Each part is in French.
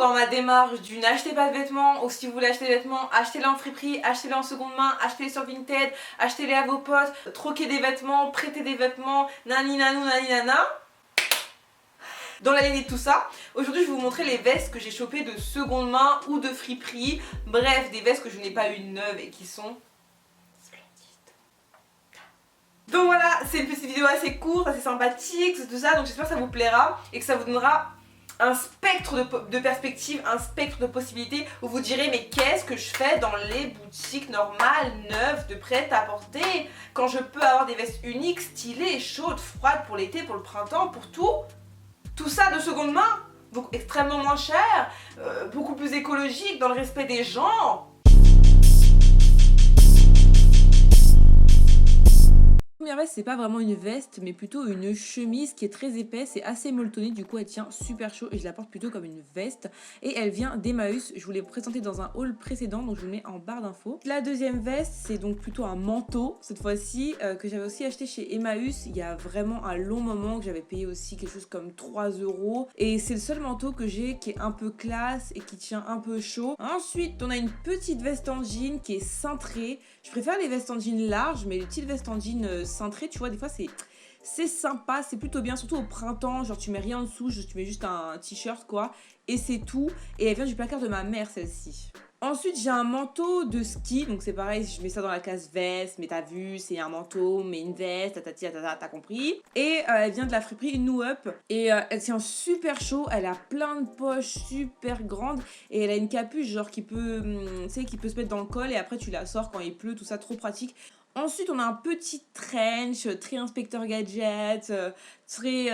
dans ma démarche du n'achetez pas de vêtements, ou si vous voulez acheter des vêtements, achetez-les en friperie, achetez-les en seconde main, achetez-les sur Vinted, achetez-les à vos potes, troquez des vêtements, prêtez des vêtements, nani nanou nani nana. Dans la lignée de tout ça, aujourd'hui je vais vous montrer les vestes que j'ai chopées de seconde main ou de friperie. Bref, des vestes que je n'ai pas eu neuves et qui sont splendides. Donc voilà, c'est une petite vidéo assez courte, assez sympathique, tout ça, donc j'espère que ça vous plaira et que ça vous donnera un spectre de perspectives, un spectre de possibilités où vous direz mais qu'est-ce que je fais dans les boutiques normales, neuves, de prêt à porter quand je peux avoir des vestes uniques, stylées, chaudes, froides pour l'été, pour le printemps, pour tout. Tout ça de seconde main, donc extrêmement moins cher, beaucoup plus écologique, dans le respect des gens. La première veste, c'est pas vraiment une veste, mais plutôt une chemise qui est très épaisse et assez molletonnée. Du coup, elle tient super chaud et je la porte plutôt comme une veste. Et elle vient d'Emmaüs. Je vous l'ai présentée dans un haul précédent, donc je vous le mets en barre d'infos. La deuxième veste, c'est donc plutôt un manteau, cette fois-ci, que j'avais aussi acheté chez Emmaüs il y a vraiment un long moment, que j'avais payé aussi quelque chose comme 3 €. Et c'est le seul manteau que j'ai qui est un peu classe et qui tient un peu chaud. Ensuite, on a une petite veste en jean qui est cintrée. Je préfère les vestes en jean larges, mais les petites vestes en jean cintrées, tu vois, des fois c'est sympa, c'est plutôt bien, surtout au printemps, genre tu mets rien en dessous, tu mets juste un t-shirt quoi, et c'est tout. Et elle vient du placard de ma mère celle-ci. Ensuite j'ai un manteau de ski, donc c'est pareil, je mets ça dans la case veste, mais t'as vu, c'est un manteau, mais une veste, t'as compris. Et elle vient de la friperie une New Up, et elle tient super chaud, elle a plein de poches super grandes, et elle a une capuche genre qui peut, tu sais, qui peut se mettre dans le col, et après tu la sors quand il pleut, tout ça, trop pratique. Ensuite, on a un petit trench, très inspecteur gadget, très...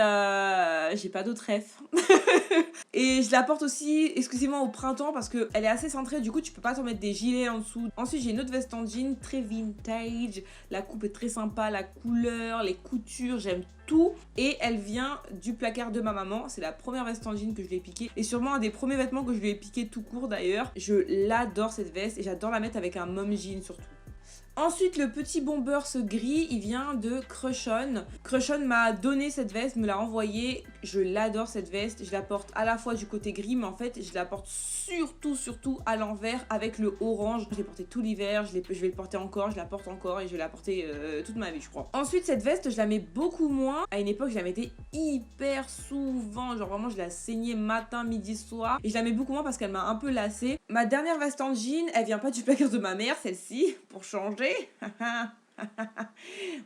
j'ai pas d'autres ref. Et je la porte aussi exclusivement au printemps parce qu'elle est assez cintrée, du coup tu peux pas t'en mettre des gilets en dessous. Ensuite, j'ai une autre veste en jean, très vintage, la coupe est très sympa, la couleur, les coutures, j'aime tout. Et elle vient du placard de ma maman, c'est la première veste en jean que je lui ai piquée. Et sûrement un des premiers vêtements que je lui ai piqué tout court d'ailleurs. Je l'adore cette veste et j'adore la mettre avec un mom jean surtout. Ensuite, le petit bomber ce gris, il vient de Crush On. Crush On m'a donné cette veste, me l'a envoyée. Je l'adore cette veste. Je la porte à la fois du côté gris, mais en fait, je la porte surtout à l'envers avec le orange. Je l'ai portée tout l'hiver, je vais le porter encore, je la porte encore et je vais la porter toute ma vie, je crois. Ensuite, cette veste, je la mets beaucoup moins. À une époque, je la mettais hyper souvent. Genre vraiment, je la saignais matin, midi, soir. Et je la mets beaucoup moins parce qu'elle m'a un peu lassée. Ma dernière veste en jean, elle vient pas du placard de ma mère, celle-ci, pour changer.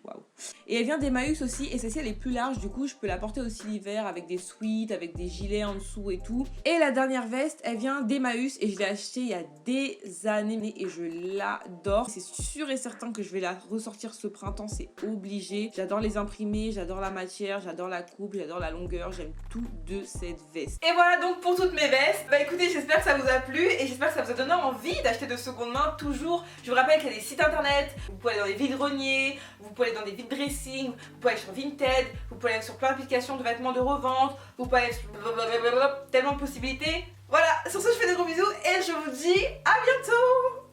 Waouh. Et elle vient d'Emmaüs aussi, et celle-ci elle est plus large, du coup je peux la porter aussi l'hiver avec des sweats, avec des gilets en dessous et tout. Et la dernière veste, elle vient d'Emmaüs et je l'ai achetée il y a des années et je l'adore. C'est sûr et certain que je vais la ressortir ce printemps, c'est obligé. J'adore les imprimés, j'adore la matière, j'adore la coupe, j'adore la longueur, j'aime tout de cette veste. Et voilà donc pour toutes mes vestes. Bah écoutez, j'espère que ça vous a plu et j'espère que ça vous a donné envie d'acheter de seconde main toujours. Je vous rappelle qu'il y a des sites internet, vous pouvez aller dans les vide-greniers, vous pouvez aller dans des vide-dressing, vous pouvez aller sur Vinted, vous pouvez aller sur plein d'applications de vêtements de revente, vous pouvez aller sur tellement de possibilités. Voilà, sur ce je fais des gros bisous et je vous dis à bientôt.